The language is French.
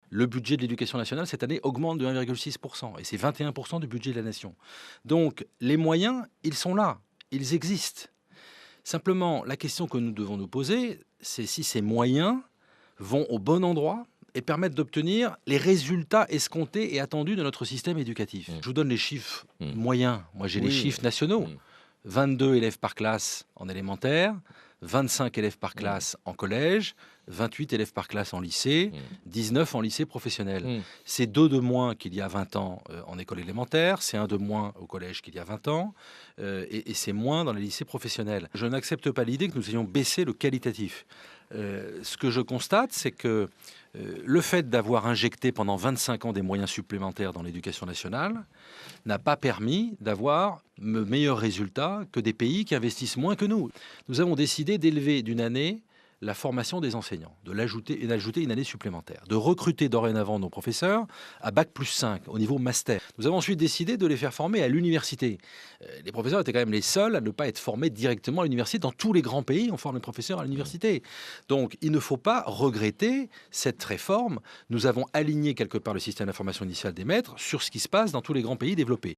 Le budget de l'éducation nationale, cette année, augmente de 1,6% et c'est 21% du budget de la nation. Donc, les moyens, ils sont là, ils existent. Simplement, la question que nous devons nous poser, c'est si ces moyens vont au bon endroit et permettent d'obtenir les résultats escomptés et attendus de notre système éducatif. Mmh. Je vous donne les chiffres Mmh. moyens. Moi, j'ai les Oui. chiffres nationaux. Mmh. 22 élèves par classe en élémentaire, 25 élèves par Mmh. classe en collège, 28 élèves par classe en lycée, Mmh. 19 en lycée professionnel. Mmh. C'est 2 de moins qu'il y a 20 ans en école élémentaire, c'est 1 de moins au collège qu'il y a 20 ans, et c'est moins dans les lycées professionnels. Je n'accepte pas l'idée que nous ayons baissé le qualitatif. Ce que je constate, c'est que le fait d'avoir injecté pendant 25 ans des moyens supplémentaires dans l'éducation nationale n'a pas permis d'avoir de meilleurs résultats que des pays qui investissent moins que nous. Nous avons décidé d'élever d'une année la formation des enseignants, d'ajouter une année supplémentaire, de recruter dorénavant nos professeurs à bac+5 au niveau master. Nous avons ensuite décidé de les faire former à l'université. Les professeurs étaient quand même les seuls à ne pas être formés directement à l'université. Dans tous les grands pays, on forme les professeurs à l'université. Donc, il ne faut pas regretter cette réforme. Nous avons aligné quelque part le système d'information initiale des maîtres sur ce qui se passe dans tous les grands pays développés.